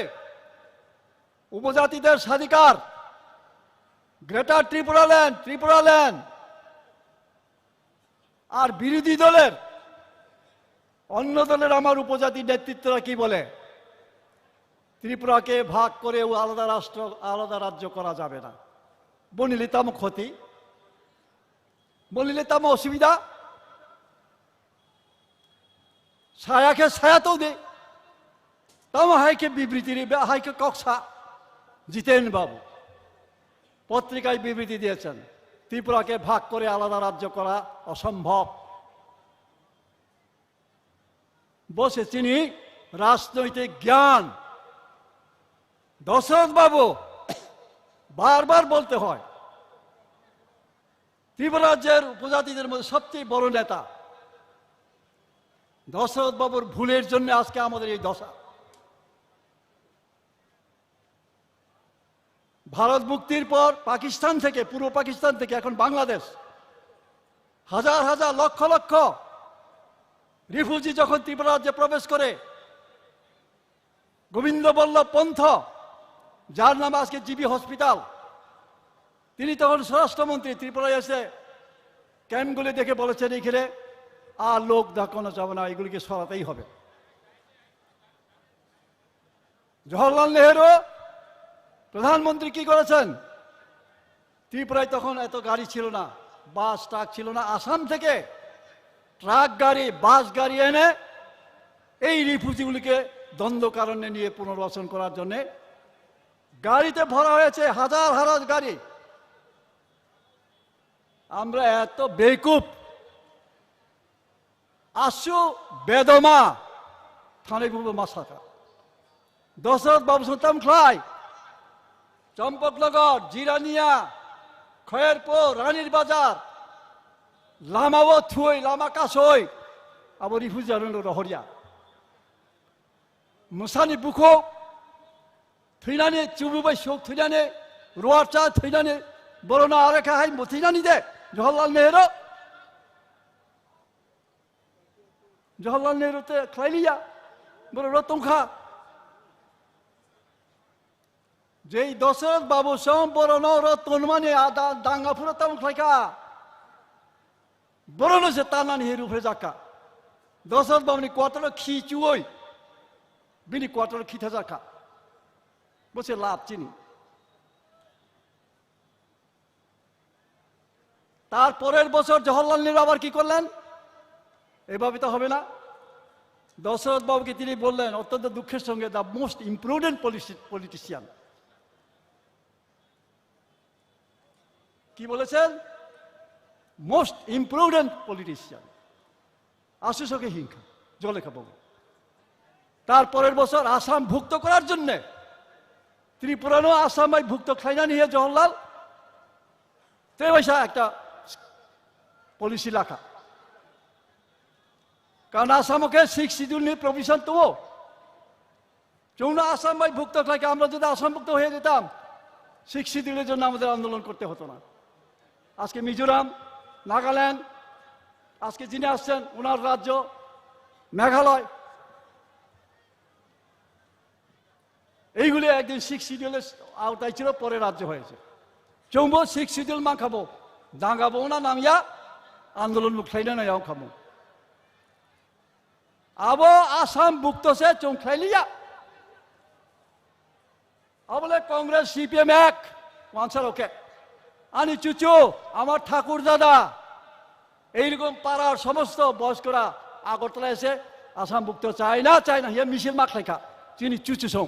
উপজাতিদের স্বাধিকার, গ্রেটার ত্রিপুরা ল্যান্ড, আর বিরোধী দলের অন্য দলের আমার উপজাতি নেতৃত্বরা কি বলে, ত্রিপুরাকে ভাগ করে আলাদা রাষ্ট্র আলাদা রাজ্য করা যাবে না। বলিলে তাম ক্ষতি, বলিলে তাম অসুবিধা। ছায়াকে ছায়াতেও দে, তাম হাইকে বিবৃতি হাইকে কক্সা। জিতেন বাবু পত্রিকায় বিবৃতি দিয়েছেন, ত্রিপুরাকে ভাগ করে আলাদা রাজ্য করা অসম্ভব। বসে চিনি রাজনৈতিক জ্ঞান। দশরথ বাবু বারবার বলতে হয়, ত্রিপুরা রাজ্যের উপজাতিদের মধ্যে সবচেয়ে বড় নেতা। দশরথ বাবুর ভুলের জন্য আজকে আমাদের এই দশা। ভারত মুক্তির পর পাকিস্তান থেকে, পূর্ব পাকিস্তান থেকে এখন বাংলাদেশ, হাজার হাজার লক্ষ লক্ষ রিফিউজি যখন ত্রিপুরা রাজ্যে প্রবেশ করে, গোবিন্দ বল্লভ পন্থ, যার নামে আজকে জিবি হসপিটাল, তিনি তখন স্বরাষ্ট্রমন্ত্রী, ত্রিপুরায় এসে ক্যাম্পগুলি দেখে বলেছেন, এখানে আর লোক দেখানো যাবে না, এগুলিকে সরাতেই হবে। জওহরলাল নেহেরু প্রধানমন্ত্রী কি করেছেন, ত্রিপুরায় তখন এত গাড়ি ছিল না, বাস ট্রাক ছিল না, আসাম থেকে ট্রাক গাড়ি বাস গাড়ি এনে এই রিফিউজিগুলিকে দ্বন্দ্বকারণ্যে নিয়ে পুনর্বাসন করার জন্য গাড়িতে ভরা হয়েছে, হাজার হাজার গাড়ি। আমরা এত বেকুব, আসু বেদমা থানে বুবো মাসাকা। দশরথ বাবু সুলতান খাই, চম্পকনগর, জিরানিয়া, খয়েরপুর, রানীর বাজার, লামাও থুই, লামা কাসই, আবার রিফিউজি রহরিয়া মুসানি বুখো थैनानै चुबुबाय शोक थैनानै रुवारचा थैनानै बर'ना आरेखा हाय थैनानै दे जवाहरलाल नेहरू ते खायलिया बर' रतंखा जेई दशरथ बाबू सम बर'नो रतनमाने आदा दांगाफोरा ताम खायखा बर'नो से तानानै हेरु फ्रेजाका दशरथ बाबूनि क्वार्टर खिचुय बिनि क्वार्टर खिथा जाका বসে লাভ চিনি। তারপরের বছর জওহরলাল নেহরু আবার কি করলেন, এভাবে তো হবে না। দশরথ বাবুকে তিনি বললেন অত্যন্ত দুঃখের সঙ্গে, দ্য মোস্ট ইম্প্রুডেন্ট পলিটিশিয়ান। কি বলেছেন, মোস্ট ইম্প্রুডেন্ট পলিটিশিয়ান, আশুসকে হিংসা জলেখা বাবু। তারপরের বছর আসাম ভুক্ত করার জন্যে ত্রিপুরানো আসামাই ভুক্ত খাইনা নিয়ে জওহরলাল তেবাইসা একটা পলিসি রাখা, কারণ আসামকে 6 শিডিউল নিয়ে প্রভিশন তো চৌনা আসামাই ভুক্ত থাকে। আমরা যদি আসাম ভুক্ত হয়ে যেতাম 6 শিডিউলের জন্য আমাদের আন্দোলন করতে হতো না। আজকে মিজোরাম, নাগাল্যান্ড, আজকে যিনি আসছেন ওনার রাজ্য মেঘালয়, এইগুলি একদিন 6 শিডিউলের আওতায় ছিল, পরে রাজ্য হয়েছে। চৌম্বো 6 শিডিউল মা খাবো দাঙ্গাবো না নামিয়া আন্দোলন মুখাইনা নাও খাবো আবো আসাম ভুক্ত সে চৌখাইলিয়া আবলে কংগ্রেস সিপিএম এক ওয়ানসার ওকে আনি চুচু আমার ঠাকুর দাদা এইরকম পাড়ার সমস্ত বয়স্করা আগরতলা এসে আসাম ভুক্ত চায় না হিয়া মিছিল মাখ লেখা চিনি চুচুসং।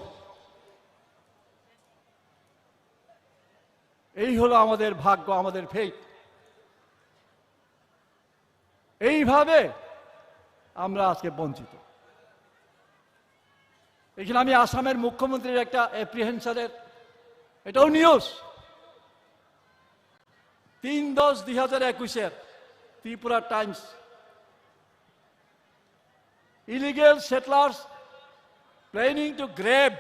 এই হলো আমাদের ভাগ্য, আমাদের ফেট। এইভাবে আমরা আজকে বঞ্চিত। এখানে আমি আসামের মুখ্যমন্ত্রীর একটা অ্যাপ্রিহেনশনের এটাও news 3/10/2021 Tripura Times. Illegal settlers planning to grab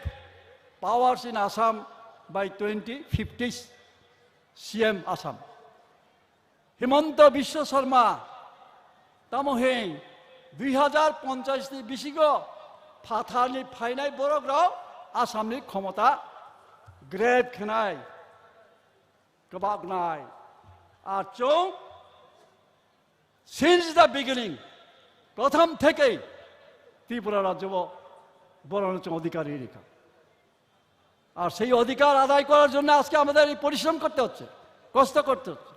powers in Assam by 2050, CM Assam. Himanta Biswa Sarma Tamohein 2050 ni bisigo Fathani Phainai Borograw Assamni Khomota grab khnai Kabagnai আর চৌ since the beginning প্রথম থেকেই ত্রিপুরা রাজ্য বরঞ্চ অধিকারী রেখা। আর সেই অধিকার আদায় করার জন্য আজকে আমাদের এই পরিশ্রম করতে হচ্ছে, কষ্ট করতে হচ্ছে।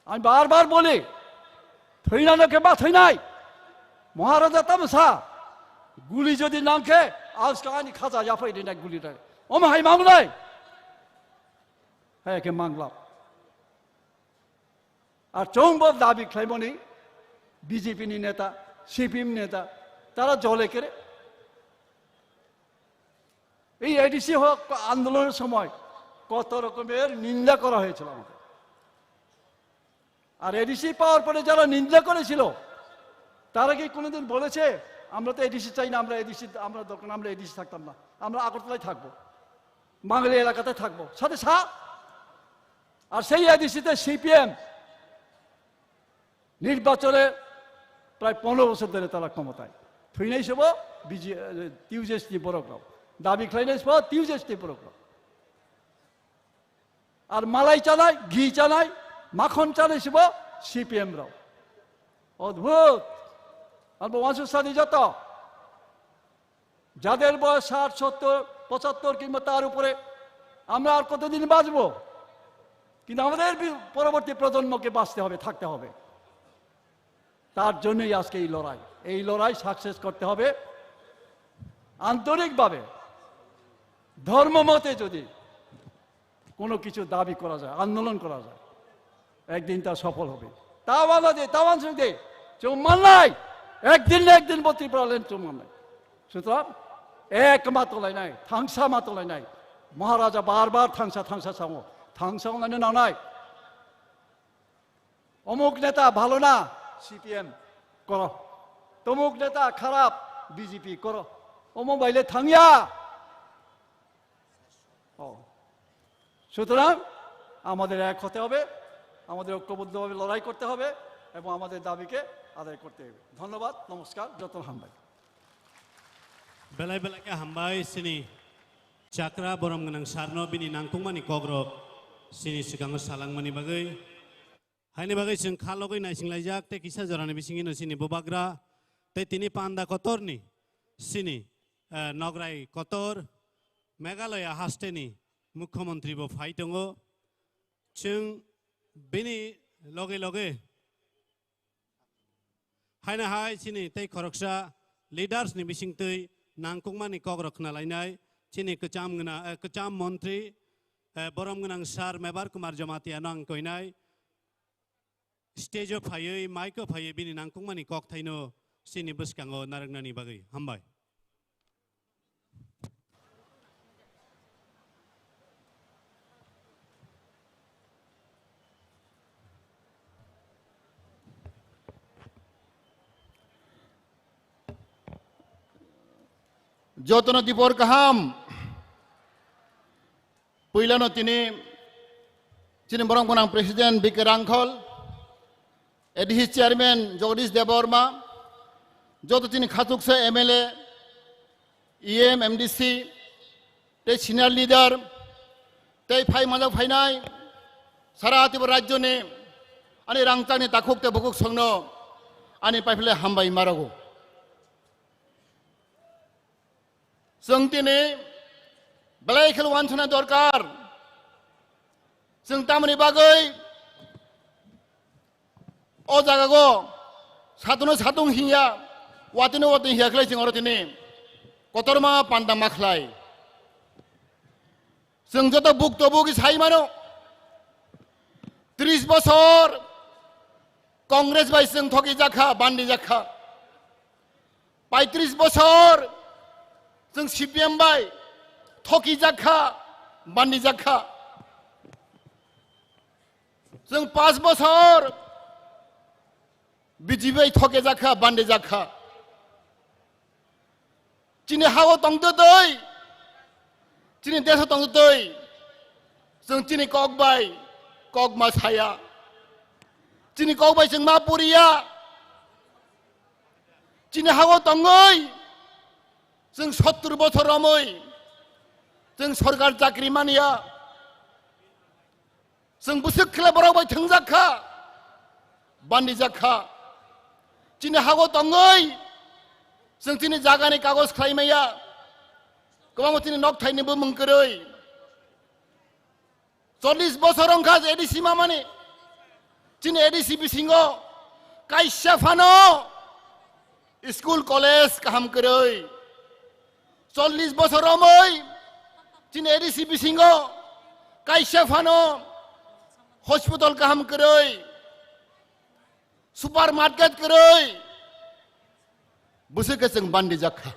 আমি বারবার বলি থৈনানকে বা থৈনাই মহারাজা তামসা গুলি যদি নামখে আজকে আনি খাজা জাফাই দিন এক গুলিটা ও মাহাই মামলাই হ্যাঁ কে মাংলাম। আর চৌম্বদ দাবি খাইমনি বিজেপি নেতা সিপিএম নেতা তারা জলে কেড়ে এই এডিসি হোক আন্দোলনের সময় কত রকমের নিন্দা করা হয়েছিল আমাদের। আর এডিসি পাওয়ার পরে যারা নিন্দা করেছিল তারা কি কোনোদিন বলেছে আমরা তো এডিসি চাই না, আমরা এডিসি আমরা দরকার, আমরা এডিসি থাকতাম না, আমরা আগরতলায় থাকবো, বাঙালি এলাকাতে থাকবো সাথে সা। আর সেই এডিসিতে সিপিএম নির্বাচনে প্রায় 15 বছর ধরে তারা ক্ষমতায় থুইনাই সব টিউজেসটি বড়করাও দাবি খাইনাই সব টিউজেসটি বড়করাও। আর মালাই চালায়, ঘি চালায়, মাখন চালাই সব সিপিএম রাও। অদ্ভুত। আর বংশসাদী যত যাদের বয়স 60, 70, 75 কিংবা তার উপরে আমরা আর কতদিন বাঁচবো? কিন্তু আমাদের পরবর্তী প্রজন্মকে বাঁচতে হবে, থাকতে হবে। তার জন্যই আজকে এই লড়াই সাকসেস করতে হবে আন্তরিকভাবে। ধর্মমতে যদি কোনো কিছু দাবি করা যায়, আন্দোলন করা যায়, একদিন তা সফল হবে। তাওয়ান সুদে চুম্মান নাই, একদিন না একদিন বত্রি পড়ালেন চুম্মান নাই। সুতরাং এক মাতলাই নাই, থাংসা মাতলাই নাই। মহারাজা বারবার থাংসা সামো থাংসা না নাই। অমুক নেতা ভালো না সিপিএম করো, তমুক নেতা খারাপ বিজেপি করো, অমুক বাইলে থামিয়া। সুতরাং আমাদের এক হতে হবে, আমাদের ঐক্যবদ্ধভাবে লড়াই করতে হবে এবং আমাদের দাবিকে আদায় করতে হবে। ধন্যবাদ, নমস্কার, যতন হামবাই। বেলায় বেলাকে হামবাই সিনি চাকরা বরম গনাং সারনো বিনি নাংকুংমানি কগ্রক সিনি सिगाङाव सालांमानि बागै हायनि बागै जों खालगै नायसिंलायजाक ते किसा जरानि बिसिङिनो सिनि बोबाग्रा ते तिनि पान्दा कतरनि सिनि नगराय कतर मेघालया हास्टेनि मुख्यमन्त्री बो फाइ दङ। जों बेनि लगे लगे हायना हाय सिनि ते खरकसा लिडार्सनि बिसिंतै नांकुंमानि कग्रक नालायनाय सिनि कचाम मन्त्री बरम गनां सार मेबार कुमार जमातिया नांकयनाय स्टेजो फायै माइको फायै बिनि नांकुंमानि कक थाइनो सिनि बसकाङाव नारंनानि बागै हामबाय। যতন দীপর কাহাম পইলানো তিনি বরং গনাং প্রেসিডেন্ট বিকে রাংখল এডিসি চেয়ারম্যান জগদীশ দেববর্মা যত তিনি খাতুকসে এমএলএ ইএম এমডিসি তে সিনিয়র লিডার তে ফাই মাজা ফাইনাই সারা ত্রিপুরা রাজ্যনি আনি রাংচাनि তাকুকতে বকুক সংनो आनि पाइफले हामबाय मारागौ। जों दिनै बेलाय खेल वानसना दरकार जों तामनि बागै ओ जागागो सातनो सातुं हिया वातिनो वातिं हियाखलै जों दिनै কতরমা পান্ডা মাখলাই जों যত ভুক্তভোগী ছাই মানো 30 বছর কংগ্রেস বাই जों ঠকি জাখা বান্ডি জাখা 35 বছর जों সিপিএম বাই ঠকি জাখা বান্ডি জাখা जों 5 বছর বিজেপি ঠকে জাখা বান্ডি জাখা চিনি হাও তংতো দই চিনি দেশ তংতো দই जों চিনি কক বাই কক মা ছায়া চিনি কক বাই जों মা পুরিয়া চিনি হাও তংই जों 70 বছর রমই जों সরকার চাকরি মানিয়া जों বুসুক খেলা বরাবাই থংজাখা বান্ডি জাখা চিনি হাও তংই जों दिनै जागानि कागज खालामनाया गोबां दिनै नक थाइनोबो मोनगोरै 40 বছর अंखा एडिसि मामानि दिनै एडिसि बिसिङो काइसा फानो स्कुल कलेज गाहाम गोरै 40 বছর मै दिनै एडिसि बिसिङो काइसा फानो हस्पिटाल गाहाम गोरै सुपार मार्केट गोरै বুসুকে जों বান্ডি জাখা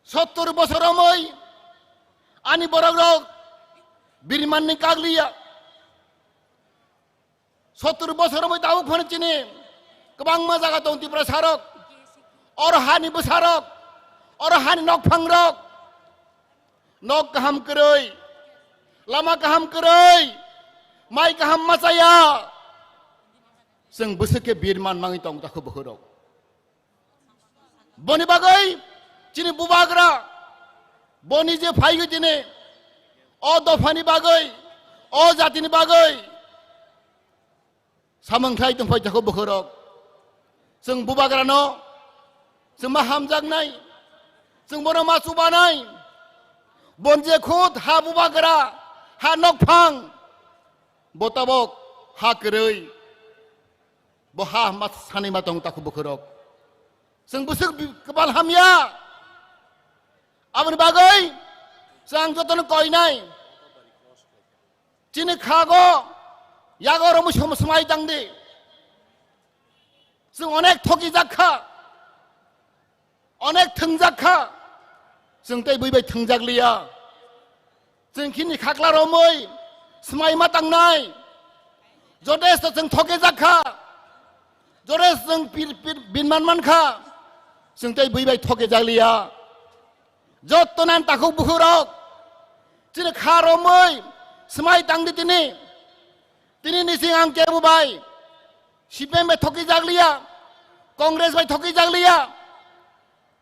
70 বছর मै আনি বরগ বিরমাননি কাগলিয়া 70 বছর मै দাউ ফোন চিনি गोबां मा জায়গা दं तिब्रा सारक और हानि बसारक और हानि नक फांरक नक गाहाम गोरै लामा गाहाम गोरै माइ गाहाम मासाया जों बुसुके बिरमान मांगि दं दाखौ बहरक बनि बागै चिनि बुबाग्रा बनि जे फाइगो दिनै अ दफानि बागै अ जातिनि बागै सामंथाय दंफाय दाखौ बहरक जों बुबाग्रा न जों मा हामजागनाय जों बनो मा सुबानाय बनजे खुद हा बुबाग्रा हा नकफां बताबक हा गोरै बहा मा सानै मा दं दाखौ बहरक जों बुसुक कपाल हामिया आमनि बागै जों जतन कयनाय चिनि खागो यागो रमु समाय दांदे जों अनेक ठगी जाखा अनेक थंजाखा जों तै बैबाय थंजागलिया जों खिनि खाख्ला रमै समाय मा दांनाय जदेस जों ठगे जाखा जदेस जों बिनमान मानखा जों तै बैबाय ठगे जागलिया जतनान ताखौ बुहुरक चिनि खारमै समाय दांदे दिनै निसिं आं केबुबाय सिपिएम बाय ठगे जागलिया कांग्रेस बाय ठगे जागलिया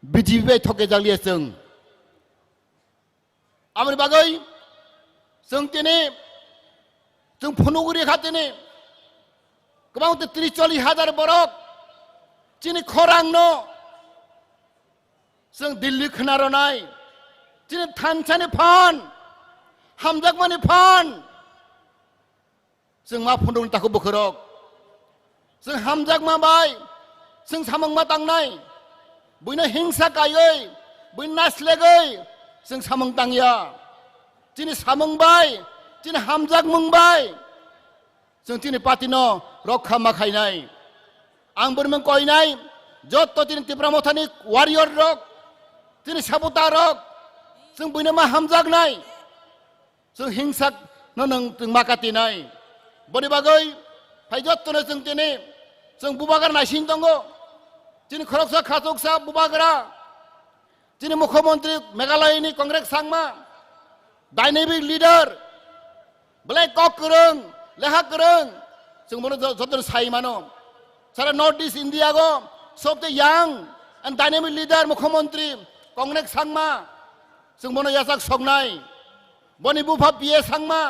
बिजेपि बाय ठगे जागलिया जों आमनि बागै जों दिनै जों फुनुगुरि खाथिनि गोबां 30-40 हाजार बरक चिनि खरां न जों दिल्ली खोनारनाय चिनि थानसानि फान हामजागमानि फान जों मा फुन्दुं ताखौ बोखरक जों हामजागमा बाय जों सामंमा तांनाय बयनो हिंसा गायै बयनो नासलेगै जों सामं तांया चिनि सामंबाय चिनि हामजाग मंबाय जों चिनि पार्टिनो रक्षा माखायनाय आं बोरमोन कयनाय जत चिनि तिब्रा मथानि वारियर रक चिनि साबुता रक जों बयनो मा हामजागनाय जों हिंसा नों जों माकातिनाय बनि बागै फाय जतनो जों दिनै जों बुबागार नायसिन दङ दिनै खरकसा खाथकसा बुबाग्रा दिनै मुख्यमंत्री मेघालयनि Congress Sangma dynamic lidar black कक गोरों लेखा गोरों जों बनो जतनो साय मानो सारा नॉर्थ ईस्ट इंडिया गो सबसे यांग एंड डायनेमिक लिडार मुख्यमंत्री कंग्रेस सांमा जों बनो यासाक सकनाय बनि बुफा पिए सांमा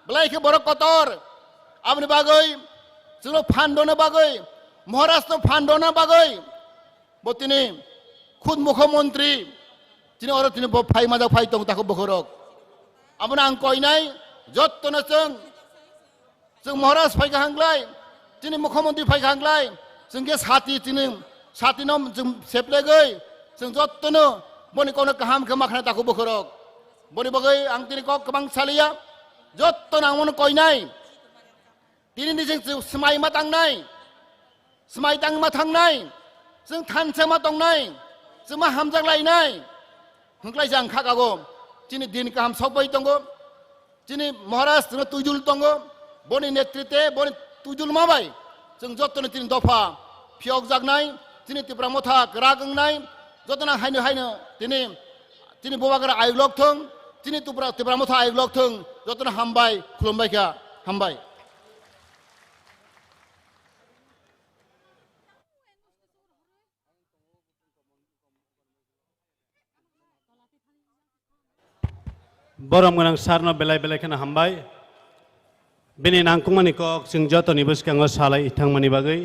ब्लैक बरक कतर आमनि बागै जों फान्डनो बागै महाराष्ट्र फान्डनो बागै बतिनि खुद मुख्यमंत्री दिनै अर दिनै फाइ माजा फाइ दं ताखौ बखरक आमनि आं कयनाय जतनो जों महाराष्ट्र फाइखांलाय दिनै मुख्यमंत्री फाइखांलाय जों के साथि दिनै साथिनो जों सेप्लेगै जों जत्तनो बनि कोनो kaham khama khana taku bokhorok boni bagai ang tini kok kebang salia jotto nang koi nai tini ni जों semai matang nai semai tang matang nai जों than sama tong nai जों ma hamjak lai nai hungklai jang khakago tini din kaham sobai tongo tini maharashtra जों tujul tongo boni netrite boni tujul mabai जों जत्तनो tini dofa phiok jak nai tini tipra motha kragang nai jotona haino tini bobagara ayoglok thong tini tipra motha ayoglok thong jotona hambai khulumbai kha hambai Borom ganang sarno belai belai kena hambai. Bini nangkung mani kok sing joto ni bus kanggo salai itang mani bagai.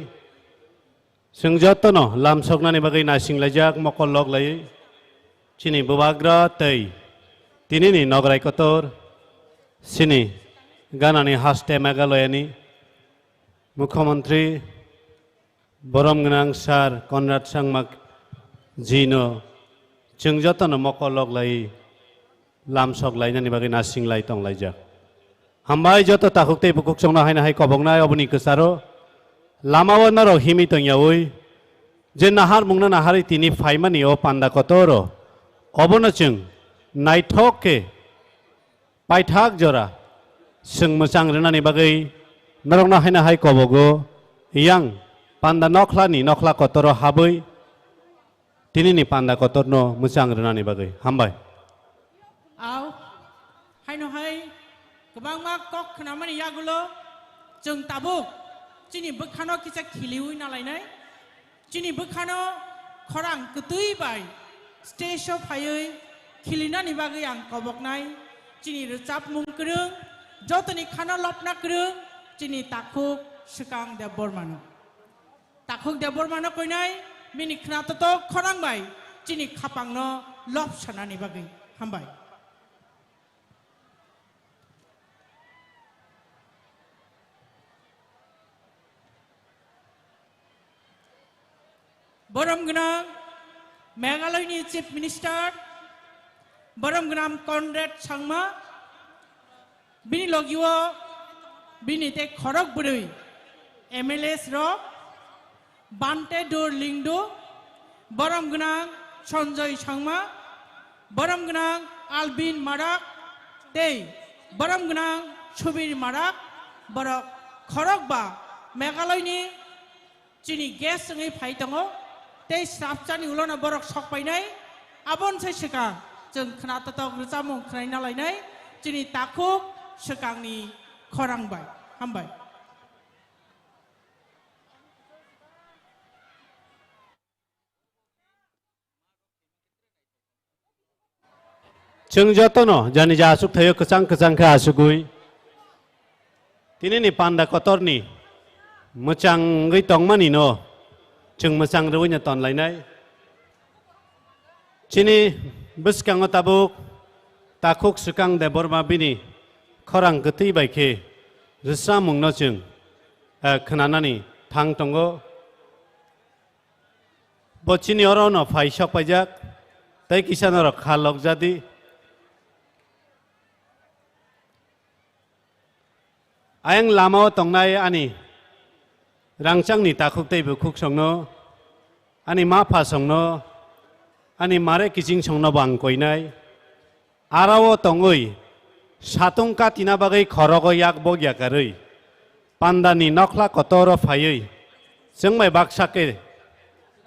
Sing joto no lam sok nani bagai nasing lajak mokol log lai. Cini bubagra tei. Tini ni nograi kotor. Sini gana ni haste megaloyani. Mukhamantri borom ganang sar Konrad Sangmak Jino. Sing joto no mokol log lai. Lam sok lai nani bagai nasing lai tong lai jak. Hambai joto takuk tei bukuk song na hai na hai kobong na obuni kesaro. Lama wan naro himi tong yaui. Je nahar mung na nahari tini faima ni o panda kotoro. Obona chung nai thok ke pai thak jora. Sung musang rena ni bagai narong na hai kobogo. Yang panda nokla ni nokla kotoro habui. Tini ni panda kotor no musang rena ni bagai. Hambai. Au, hai no hai, kebang mak kok kenamani yagulo, jeng tabuk, cini bekano kita kiliui nalai nai, cini bekano korang ketui bai, stage of hayui, kilina ni bagai yang kobok nai, cini recap mung kerung, jotani kana lopna kerung, cini takuk sekang debor mano, takuk debor mano koi nai, mini kena toto korang bai, cini kapang no lop sana ni bagai, hambai. Borom Ganang, Meghalaya Chief Minister, Borom Ganang Konrad Sangma, Bini Logiwo, Bini Te Khorok Burui, MLS Rock, Bante Dur Lingdo, Borom Ganang Sanjay Sangma, Borom Ganang Albin Marak, Te, Borom Ganang Subir Marak, Borok Khorok Ba, Meghalaya Chini Gas Ngai Phaitango, Tei sapchani ulona borok sok painai abon sai sekang jeng khna tatok recamung khnai nalai nai chini takuk sekang ni khorang bai hambai Chung joto no jani jasuk thayo kecang kha asugui. Tini ni panda kotor ni mucang gei tong mani no. Chung masang ruwnya ton lai nai. Cini bus kang tabuk takuk sukang de borma bini khorang keti bai ke risa mung no chung khnanani thang tongo. Bo chini oro no phai sok pajak tai kisan oro khalok jadi. Ayang lama tong nai ani Rangchang ni takuk tei bukuk song no, ani ma pa song no, ani mare kicing song no bang koi nai, arawo tongoi, satung ka tina bagai khorogo yak bog yakarui, panda ni nokla kotoro phayui, jeng mai bak sake,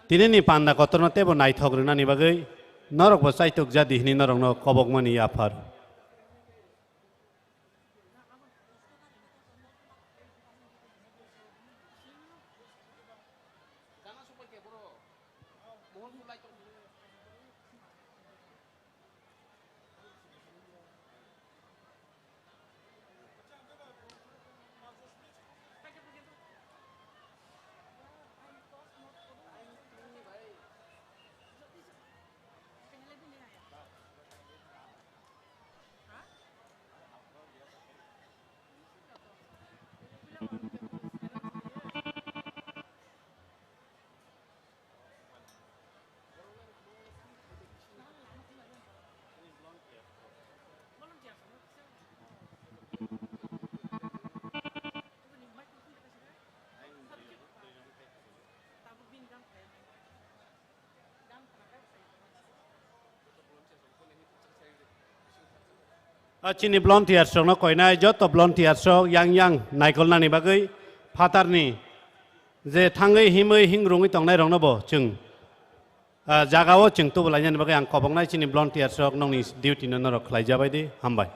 tini ni panda kotor no tebo nai thok runa ni bagai, norok bo saituk jadi ni norok no kobok mani yapar. Chini volunteer sok no koi nai jot volunteer sok yang naikol nani bagai fatar ni je thangai himai hingrungi tongnai rong no bo chung jagao chung tu belai nani bagai ang kobong nai chini volunteer sok nong ni duty no norok khlai jabai di hambai.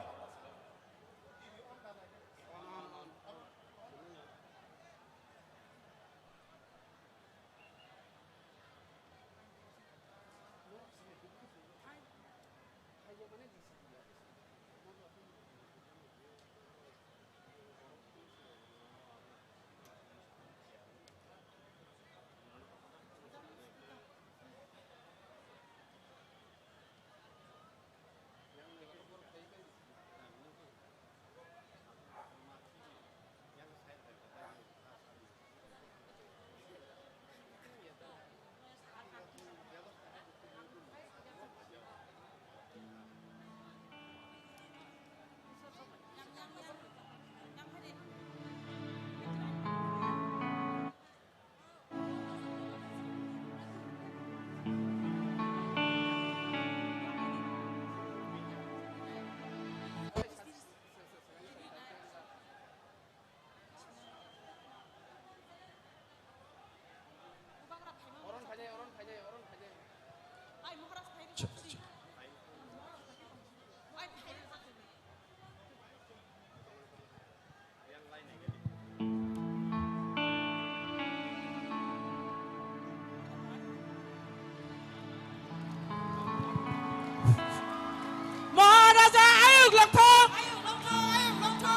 Maharaja Ayub Lakthok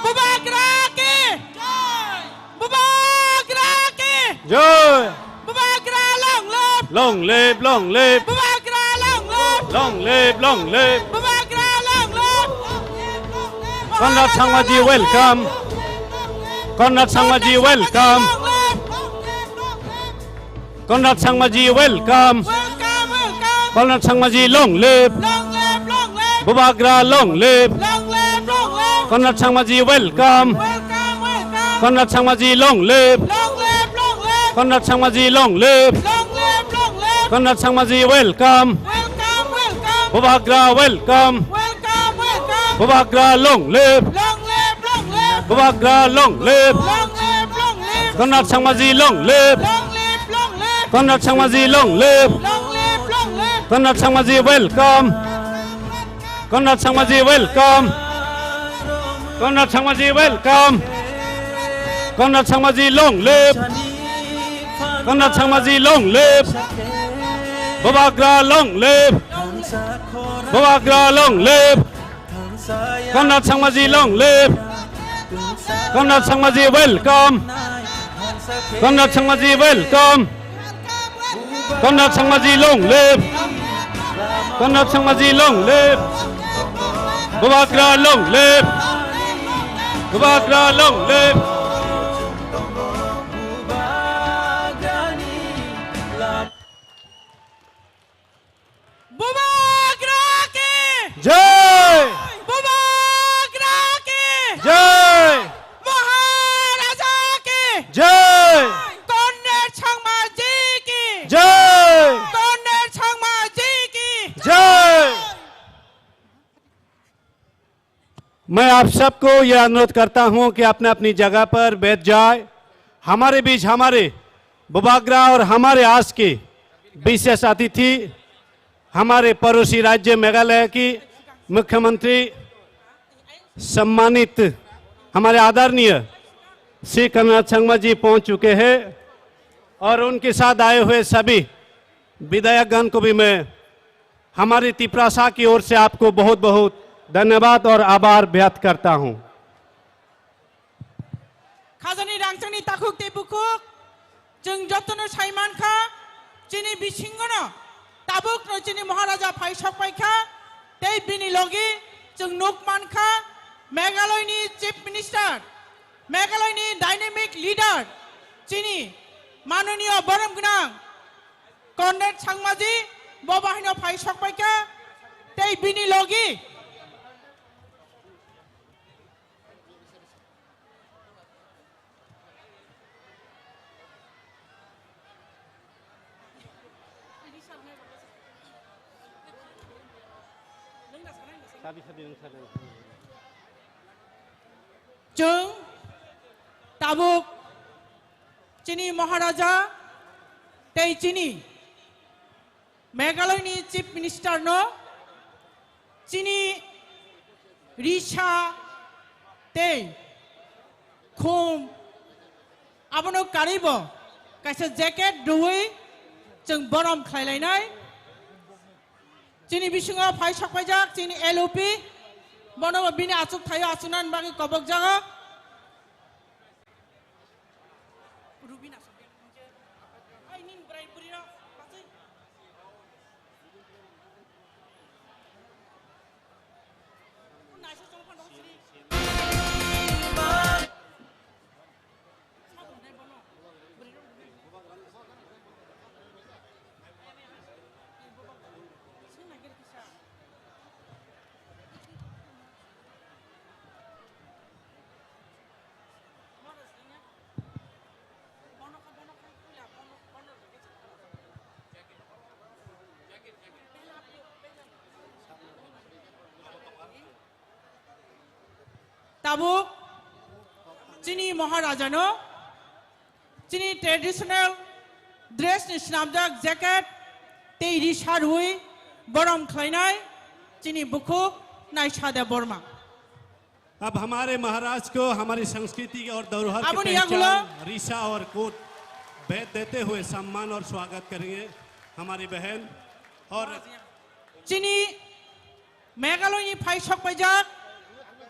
Bubagra ki Bubagra ki Joy Bubagra long live long live Bubagra long live long live Bubagra long live Conrad Sangmaji welcome Conrad Sangmaji welcome Conrad Sangmaji welcome Welcome Conrad Sangmaji long live long live Bubagra long live long live Conrad Sangmaji welcome welcome Conrad Sangmaji long live long live Conrad Sangmaji long live long live Conrad Sangmaji welcome welcome Bubagra welcome welcome Bubagra long live long live Bubagra long live long live Conrad Sangmaji long live Conrad Sangmaji long live Conrad Sangmaji welcome Conrad Sangmaji welcome Conrad Sangmaji welcome Conrad Sangmaji long live Conrad Sangmaji long live Bubagra long live Bubagra long live Conrad Sangmaji long live Conrad Sangmaji welcome Conrad Sangmaji welcome Conrad Sangmaji long live Conrad Sangmaji long live Bubagra long live Bubagra long live Bubagra ki Jai Bubagra ki Jai Maharaja ki Jai Conrad Sangmaji ki Jai Conrad Sangmaji ki जय मैं आप सबको यह अनुरोध करता हूं कि अपने अपनी जगह पर बैठ जाए हमारे बीच हमारे बुबाग्रा और हमारे आस के विशेष अतिथि हमारे पड़ोसी राज्य मेघालय की मुख्यमंत्री सम्मानित हमारे आदरणीय श्री कन्हैया संगमा जी पहुंच चुके हैं और उनके साथ आए हुए सभी विधायकगण को भी मैं हमारी तिप्रासा की ओर से आपको बहुत बहुत धन्यवाद और आभार व्यक्त करता हूं Khazani rangchangni takuk te bukuk jeng jotono saiman kha chini bisingono tabuk no chini Maharaja phai sokpai kha tei bini logi jeng nukman kha Meghalaya ni chief minister Meghalaya ni dynamic leader chini manoniyo borom gnang Conrad Sangmaji bobahino phai sokpai kha tei bini logi जों Tabuk चिनी महाराजा तै चिनी मेघालयनि chief minister no चिनी रिशा तै खुम आबनो कारिबो काइसे jacket दुई जों बरम खायलायनाय चिनी बिसिङा phi सकबायजाक चिनी एलओपि बनो बिनि आचुक थायो आचुनान बागै कबक जागा रुबिना आई निन ब्राइ पुरिरा पाछै नाइस चलफान दं सिरि ताबुक चिनी महाराजा नो चिनी ट्रेडिशनल ड्रेस नि स्नामजाक जैकेट ते रिशार हुई बरम खैनाय चिनी बुकुक नाइसादे बर्मा अब हमारे महाराज को हमारी संस्कृति और धरोहर की अब उन्हें यहाँ पहचान रिशा और कोट भेद देते हुए सम्मान और स्वागत करेंगे हमारी बहन और चिनी मेघालयनि फाइ सकबायजाक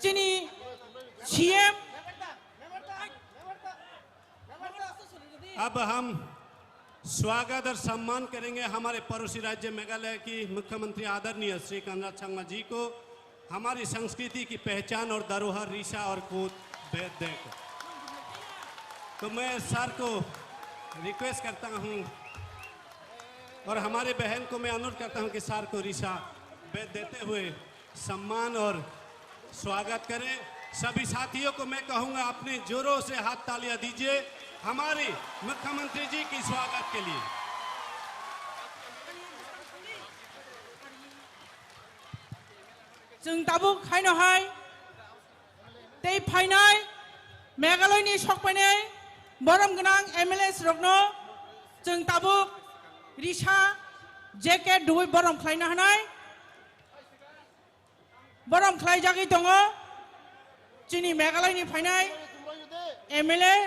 चिनी सीएम अब हम स्वागत और सम्मान करेंगे हमारे पड़ोसी राज्य मेघालय की मुख्यमंत्री आदरणीय श्री कनराड संगमा जी को हमारी संस्कृति की पहचान और धरोहर रिशा और कोट भेद देकर। तो मैं सर को रिक्वेस्ट करता हूं और हमारे बहन को मैं अनुरोध करता हूं कि सर को रिशा भेद देते हुए सम्मान और स्वागत करें। सभी साथियों को मैं कहूंगा अपने जोरों से हाथ तालियां दीजिए हमारे मुख्यमंत्री जी की स्वागत के लिए। जों ताबुक खायनो हाय तै फाइनाय मेघालयनि सकबायनाय बरम गोनां एमएलए रगनो जों ताबुक रिशा जेकेट दुई बरम खायनो हानाय बरम खायजागै दङ चिनी मेघालयनि फाइनाय एमएलए